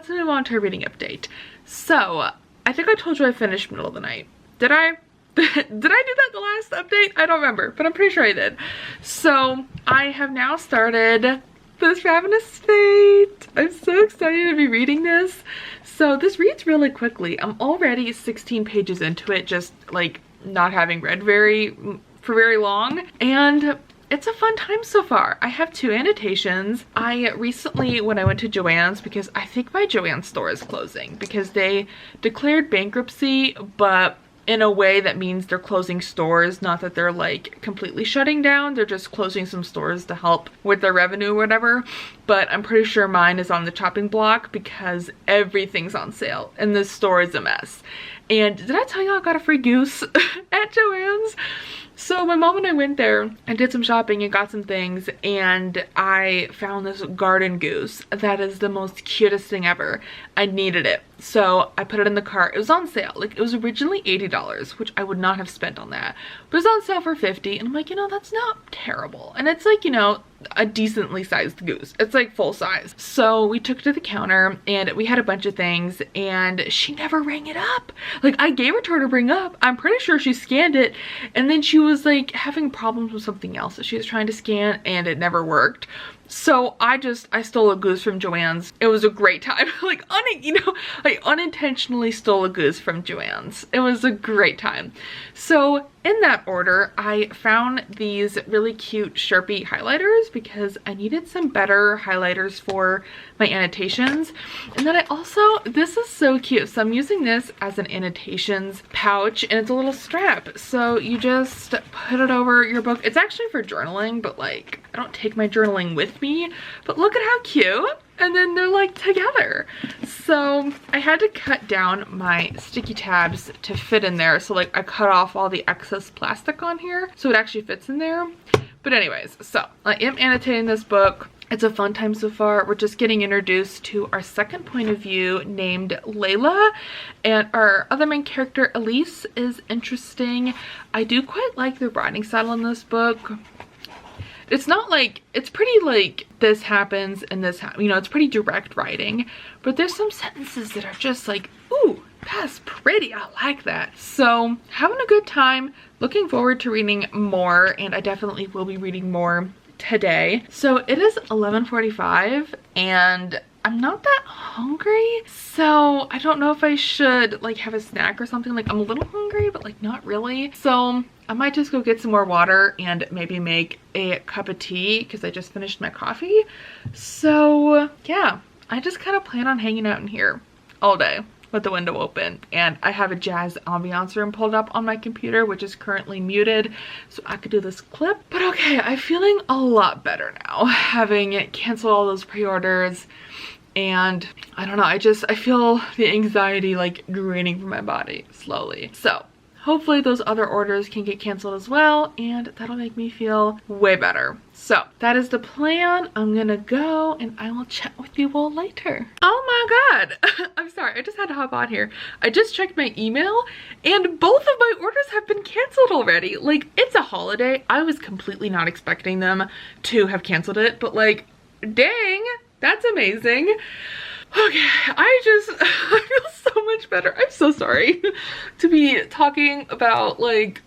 move on to a reading update. So I think I told you I finished Middle of the Night. Did I? Did I do that the last update? I don't remember, but I'm pretty sure I did. So I have now started This Ravenous Fate. I'm so excited to be reading this. So this reads really quickly. I'm already 16 pages into it, just like not having read for very long, and it's a fun time so far. I have 2 annotations. I recently, when I went to Joann's, because I think my Joann's store is closing because they declared bankruptcy, but in a way that means they're closing stores, not that they're like completely shutting down. They're just closing some stores to help with their revenue or whatever. But I'm pretty sure mine is on the chopping block because everything's on sale and this store is a mess. And did I tell you I got a free goose at Joann's? So my mom and I went there and did some shopping and got some things, and I found this garden goose that is the most cutest thing ever. I needed it. So I put it in the cart. It was on sale. Like, it was originally $80, which I would not have spent on that. But it was on sale for $50, and I'm like, you know, that's not terrible. And it's like, you know, a decently sized goose. It's like full size. So we took it to the counter, and we had a bunch of things, and she never rang it up. Like, I gave it to her to bring up. I'm pretty sure she scanned it, and then she was like having problems with something else that she was trying to scan, and it never worked. So I stole a goose from Joann's. It was a great time. Like, you know, I unintentionally stole a goose from Joann's. It was a great time. So in that order, I found these really cute Sharpie highlighters because I needed some better highlighters for my annotations. And then I also, this is so cute. So I'm using this as an annotations pouch, and it's a little strap. So you just put it over your book. It's actually for journaling, but like, I don't take my journaling with me, but look at how cute. And then they're like together. So I had to cut down my sticky tabs to fit in there. So like, I cut off all the excess plastic on here so it actually fits in there. But anyways, so I am annotating this book. It's a fun time so far. We're just getting introduced to our second point of view named Layla, and our other main character Elise is interesting. I do quite like the writing style in this book. It's not like, it's pretty like this happens and this happens, you know, it's pretty direct writing, but there's some sentences that are just like, ooh, that's pretty, I like that. So having a good time, looking forward to reading more, and I definitely will be reading more today. So it is 11:45 and I'm not that hungry, so I don't know if I should like have a snack or something. Like, I'm a little hungry, but like not really. So I might just go get some more water and maybe make a cup of tea because I just finished my coffee. So yeah, I just kind of plan on hanging out in here all day with the window open, and I have a jazz ambiance room pulled up on my computer, which is currently muted, so I could do this clip. But okay, I'm feeling a lot better now, having canceled all those pre-orders, and I don't know, I feel the anxiety like draining from my body slowly. So hopefully those other orders can get canceled as well, and that'll make me feel way better. So that is the plan. I'm gonna go and I will chat with you all later. Oh my god, I'm sorry, I just had to hop on here. I just checked my email and both of my orders have been canceled already. Like, it's a holiday. I was completely not expecting them to have canceled it, but like, dang, that's amazing. Okay, I feel so much better. I'm so sorry to be talking about like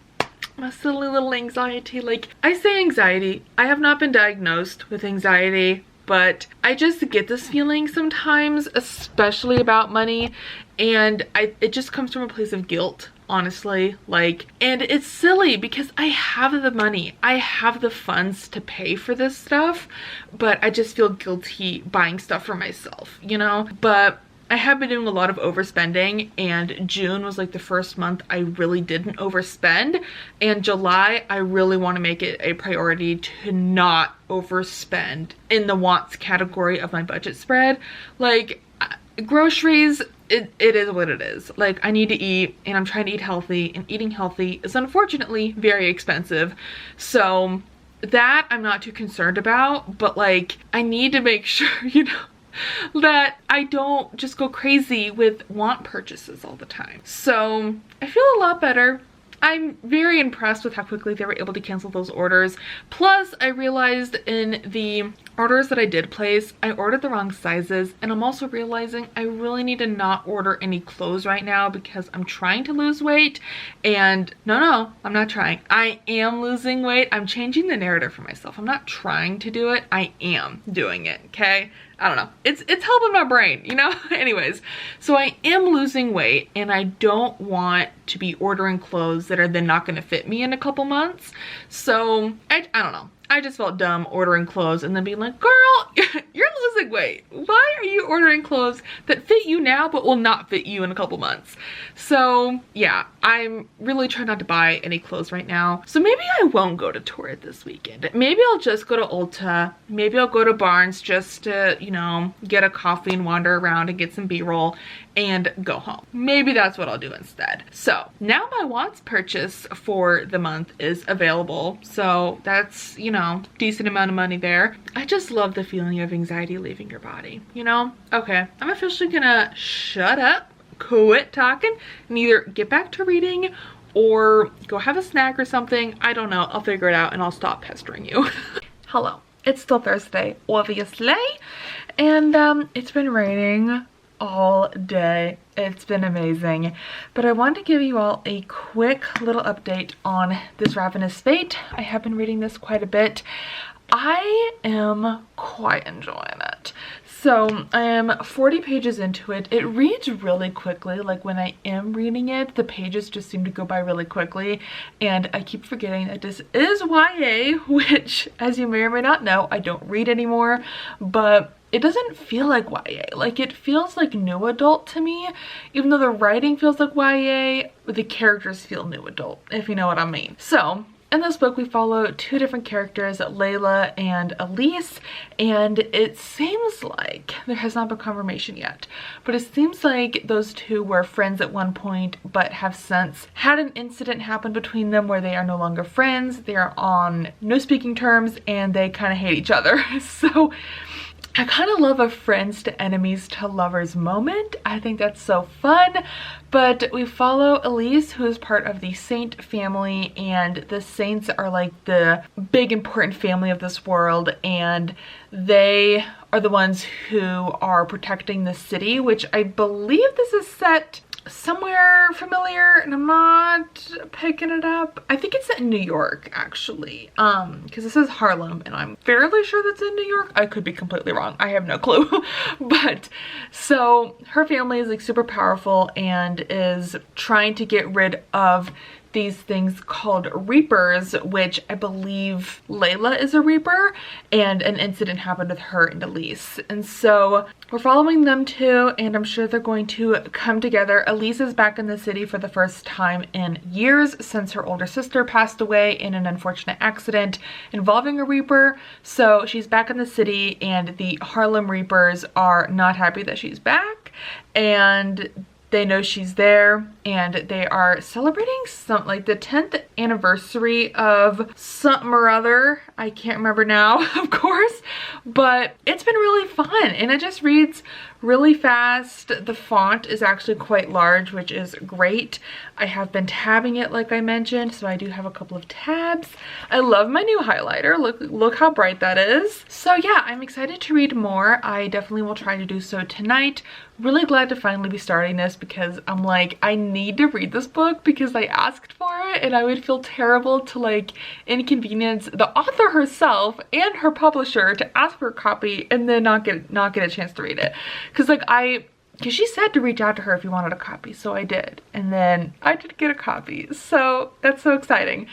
my silly little anxiety. Like, I say anxiety. I have not been diagnosed with anxiety, but I just get this feeling sometimes, especially about money, and it just comes from a place of guilt, honestly. Like, and it's silly because I have the money, I have the funds to pay for this stuff, but I just feel guilty buying stuff for myself, you know? But I have been doing a lot of overspending, and June was like the first month I really didn't overspend, and July I really want to make it a priority to not overspend in the wants category of my budget spread. Like, groceries, it is what it is. Like, I need to eat, and I'm trying to eat healthy, and eating healthy is unfortunately very expensive. So that I'm not too concerned about, but like, I need to make sure, you know, that I don't just go crazy with want purchases all the time. So I feel a lot better. I'm very impressed with how quickly they were able to cancel those orders. Plus, I realized in the orders that I did place, I ordered the wrong sizes, and I'm also realizing I really need to not order any clothes right now because I'm trying to lose weight. And no, I'm not trying. I am losing weight. I'm changing the narrative for myself. I'm not trying to do it. I am doing it, okay? I don't know. It's helping my brain, you know? Anyways, so I am losing weight, and I don't want to be ordering clothes that are then not going to fit me in a couple months. So I don't know. I just felt dumb ordering clothes and then being like, girl, you're losing weight. Why are you ordering clothes that fit you now but will not fit you in a couple months? So yeah, I'm really trying not to buy any clothes right now. So maybe I won't go to Torrid this weekend. Maybe I'll just go to Ulta. Maybe I'll go to Barnes just to, you know, get a coffee and wander around and get some B-roll and go home. Maybe that's what I'll do instead. So now my wants purchase for the month is available. So that's, you know, decent amount of money there. I just love the feeling of anxiety leaving your body, you know? Okay, I'm officially gonna shut up, quit talking, and either get back to reading or go have a snack or something. I don't know, I'll figure it out and I'll stop pestering you. Hello, it's still Thursday, obviously, and it's been raining all day. It's been amazing, but I wanted to give you all a quick little update on This Ravenous Fate. I have been reading this quite a bit. I am quite enjoying it. So I am 40 pages into it. It reads really quickly. Like when I am reading it, the pages just seem to go by really quickly, and I keep forgetting that this is YA, which, as you may or may not know, I don't read anymore, but it doesn't feel like YA. Like, it feels like new adult to me. Even though the writing feels like YA, the characters feel new adult, if you know what I mean. So in this book, we follow two different characters, Layla and Elise, and it seems like, there has not been confirmation yet, but it seems like those two were friends at one point, but have since had an incident happen between them where they are no longer friends, they are on no speaking terms, and they kind of hate each other. So I kind of love a friends to enemies to lovers moment. I think that's so fun. But we follow Elise, who is part of the Saint family, and the Saints are like the big important family of this world, and they are the ones who are protecting the city, which I believe this is set somewhere familiar, and I'm not picking it up. I think it's set in New York, actually, because this is Harlem, and I'm fairly sure that's in New York. I could be completely wrong. I have no clue. But so her family is like super powerful and is trying to get rid of these things called Reapers, which I believe Layla is a Reaper, and an incident happened with her and Elise. And so we're following them too, and I'm sure they're going to come together. Elise is back in the city for the first time in years since her older sister passed away in an unfortunate accident involving a Reaper. So she's back in the city, and the Harlem Reapers are not happy that she's back, and they know she's there, and they are celebrating some, like the 10th anniversary of something or other. I can't remember now, of course, but it's been really fun, and it just reads really fast. The font is actually quite large, which is great. I have been tabbing it like I mentioned, so I do have a couple of tabs. I love my new highlighter. Look how bright that is. So yeah, I'm excited to read more. I definitely will try to do so tonight. Really glad to finally be starting this, because I'm like, I need to read this book because I asked for it, and I would feel terrible to like inconvenience the author herself and her publisher to ask for a copy and then not get a chance to read it. Because like because she said to reach out to her if you wanted a copy, so I did, and then I did get a copy, so that's so exciting.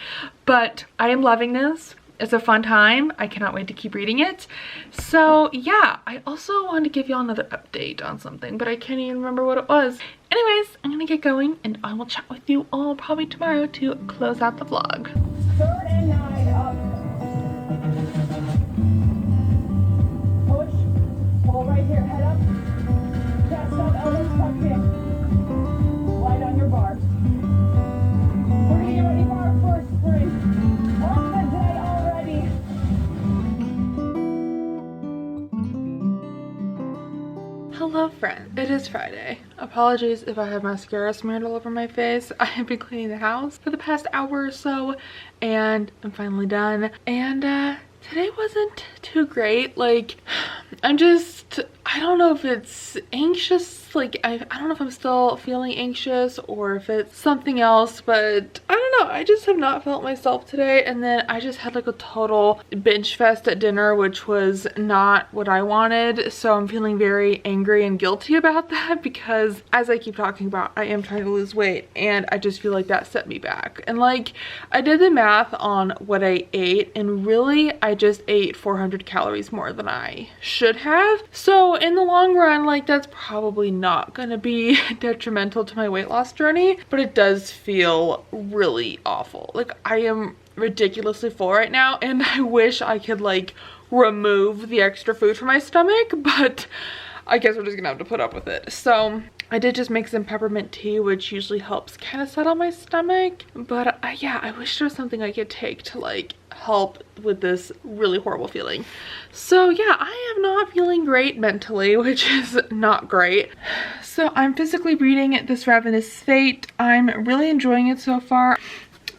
But I am loving this. It's a fun time. I cannot wait to keep reading it. So yeah, I also wanted to give you all another update on something, but I can't even remember what it was. Anyways, I'm gonna get going, and I will chat with you all probably tomorrow to close out the vlog. 3rd and 9 up. Push. Pull right here. Head up. Chest up. Elbows tucked in. Light on your bar. We're gonna get ready for our first sprint of the day already. Hello friends, it is Friday. Apologies if I have mascara smeared all over my face. I have been cleaning the house for the past hour or so, and I'm finally done. And today wasn't too great. Like, I don't know if it's anxious, like I don't know if I'm still feeling anxious or if it's something else, but I don't know. I just have not felt myself today, and then I just had like a total binge fest at dinner, which was not what I wanted. So I'm feeling very angry and guilty about that, because as I keep talking about, I am trying to lose weight, and I just feel like that set me back. And like, I did the math on what I ate, and really I just ate 400 calories more than I should have. So in the long run, like, that's probably not gonna be detrimental to my weight loss journey, but it does feel really awful. Like, I am ridiculously full right now, and I wish I could like remove the extra food from my stomach, but I guess we're just gonna have to put up with it. So I did just make some peppermint tea, which usually helps kind of settle my stomach. But yeah, I wish there was something I could take to like help with this really horrible feeling. So yeah, I am not feeling great mentally, which is not great. So I'm physically reading This Ravenous Fate. I'm really enjoying it so far.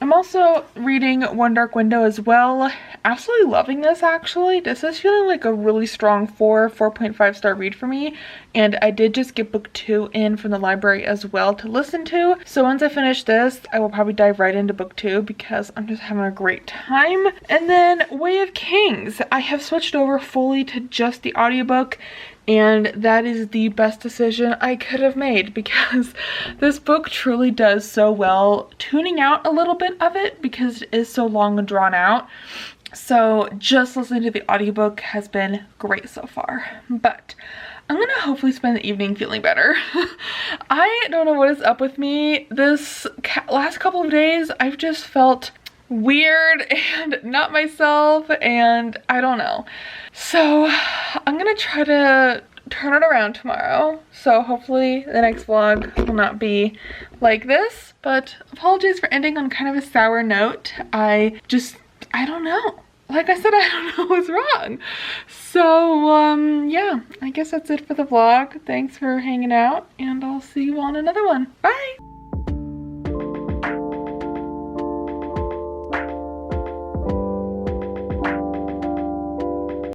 I'm also reading One Dark Window as well. Absolutely loving this actually. This is feeling like a really strong 4.5 star read for me. And I did just get book 2 in from the library as well to listen to. So once I finish this, I will probably dive right into book 2 because I'm just having a great time. And then Way of Kings. I have switched over fully to just the audiobook. And that is the best decision I could have made because this book truly does so well tuning out a little bit of it because it is so long and drawn out. So just listening to the audiobook has been great so far. But I'm gonna hopefully spend the evening feeling better. I don't know what is up with me. This last couple of days, I've just felt weird and not myself, and I don't know. So I'm gonna try to turn it around tomorrow. So hopefully the next vlog will not be like this, but apologies for ending on kind of a sour note. I don't know. Like I said, I don't know what's wrong. So yeah, I guess that's it for the vlog. Thanks for hanging out, and I'll see you on another one. Bye!